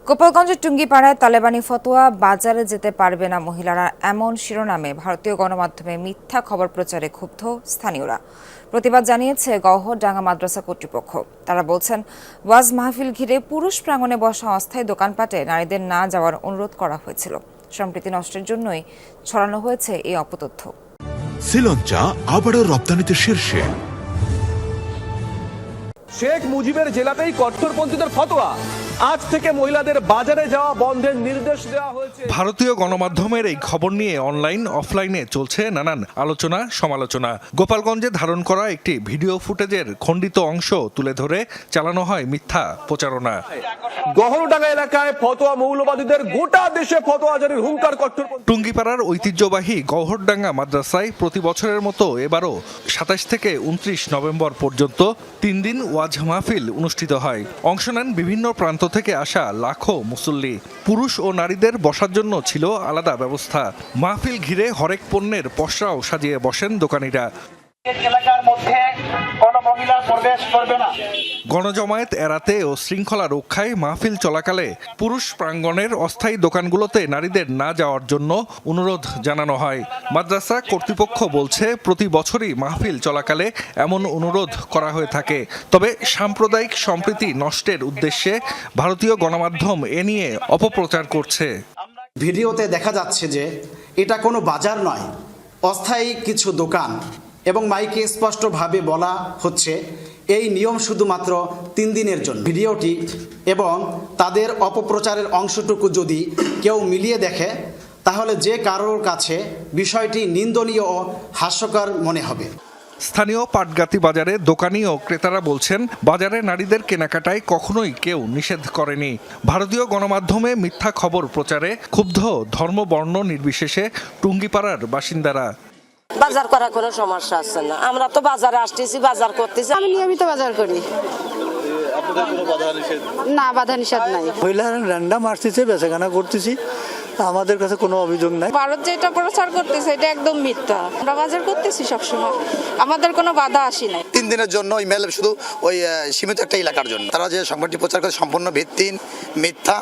গোপালগঞ্জের টুঙ্গিপাড়ায় তালেবানি ফতোয়া বাজারে যেতে পারবে না মহিলারা এমন শিরোনামে ভারতীয় গণমাধ্যমে মিথ্যা খবর প্রচারে ক্ষুব্ধ স্থানীয়রা। প্রতিবাদ জানিয়েছে গওহরডাঙ্গা মাদ্রাসা কর্তৃপক্ষ। তারা বলছেন, ওয়াজ মাহফিল ঘিরে পুরুষ প্রাঙ্গণে বসা অস্থায়ী দোকানপাটে নারীদের না যাওয়ার অনুরোধ করা হয়েছিল। সম্প্রীতি নষ্টের জন্যই ছড়ানো হয়েছে এই অপতথ্য। শ্রীলঙ্কা আবারও রপ্তানিতে শীর্ষে। শেখ মুজিবের জেলাতেই কট্টরপন্থীদের ফতোয়া, আজ থেকে মহিলাদের বাজারে যাওয়া বন্ধের নির্দেশ দেওয়া হয়েছে। ভারতীয় গণমাধ্যমের এই খবর নিয়ে অনলাইন অফলাইনে চলছে নানান আলোচনা সমালোচনা। গোপালগঞ্জে ধারণ করা একটি ভিডিও ফুটেজের খণ্ডিত অংশ তুলে ধরে চালানো হয় মিথ্যা প্রচারণা। গওহরডাঙ্গা এলাকায় ফতোয়া মৌলবাদীদের, গোটা দেশে ফতোয়া জারির হুঙ্কার কট্টরপন্থী। টুঙ্গিপাড়ার ঐতিহ্যবাহী গওহরডাঙ্গা মাদ্রাসায় প্রতি বছরের মতো এবারও ২৭ থেকে ২৯ নভেম্বর পর্যন্ত ৩ দিন ওয়াজ মাহফিল অনুষ্ঠিত হয়। অংশ নেন বিভিন্ন প্রান্ত থেকে আসা লাখো মুসল্লি। পুরুষ ও নারীদের বসার জন্য ছিল আলাদা ব্যবস্থা। মাহফিল ঘিরে হরেক পণ্যের পসরাও সাজিয়ে বসেন দোকানিরা। এলাকার মধ্যে কোনো মহিলা প্রবেশ করবে না। গণজমায়েত এড়াতে ও শৃঙ্খলা রক্ষায় মাহফিল চলাকালে পুরুষ প্রাঙ্গণের অস্থায়ী দোকানগুলোতে নারীদের না যাওয়ার জন্য অনুরোধ জানানো হয়। মাদ্রাসা কর্তৃপক্ষ বলছে, প্রতি বছরই মাহফিল চলাকালে এমন অনুরোধ করা হয়ে থাকে। তবে সাম্প্রদায়িক সম্প্রীতি নষ্টের উদ্দেশ্যে ভারতীয় গণমাধ্যম এ নিয়ে অপপ্রচার করছে। ভিডিওতে দেখা যাচ্ছে যে এটা কোনো বাজার নয়, অস্থায়ী কিছু দোকান, এবং মাইকে স্পষ্টভাবে বলা হচ্ছে এই নিয়ম শুধুমাত্র ৩ দিনের জন্য। ভিডিওটি এবং তাদের অপপ্রচারের অংশটুকু যদি কেউ মিলিয়ে দেখে, তাহলে যে কারোর কাছে বিষয়টি নিন্দনীয় ও হাস্যকর মনে হবে। স্থানীয় পাটগাতি বাজারে দোকানি ও ক্রেতারা বলছেন, বাজারে নারীদের কেনাকাটায় কখনোই কেউ নিষেধ করেনি। ভারতীয় গণমাধ্যমে মিথ্যা খবর প্রচারে ক্ষুব্ধ ধর্ম বর্ণ নির্বিশেষে টুঙ্গিপাড়ার বাসিন্দারা। বাজার করার কোনো সমস্যা আছে না, আমরা তো বাজারে আসতেছি, বাজার করতেছি। আমি নিয়মিত বাজার করি। না, বাধা নিষেধ নাই। মহিলারা র্যান্ডাম আসতেছে, বেচাকেনা করতেছি, আমাদের কাছে কোনো অভিযোগ নাই। ভারত যেটা প্রচার করতেছে এটা একদম মিথ্যা। আমরা বাজার করতেছি সবসময়, আমাদের কোনো বাধা আসি নাই। 3 দিনের জন্য ওই মেল শুধু ওই সীমিত একটা এলাকার জন্য। তারা যে সংবাদটি প্রচার করে সম্পূর্ণ ভিত্তিহীন, মিথ্যা।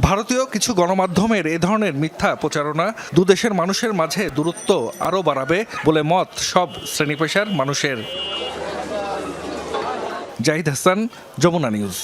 ভারতীয় কিছু গণমাধ্যমের এ ধরনের মিথ্যা প্রচারণা দুদেশের মানুষের মাঝে দূরত্ব আরও বাড়াবে বলে মত সব শ্রেণী পেশার মানুষের। জাহিদ হাসান, যমুনা নিউজ।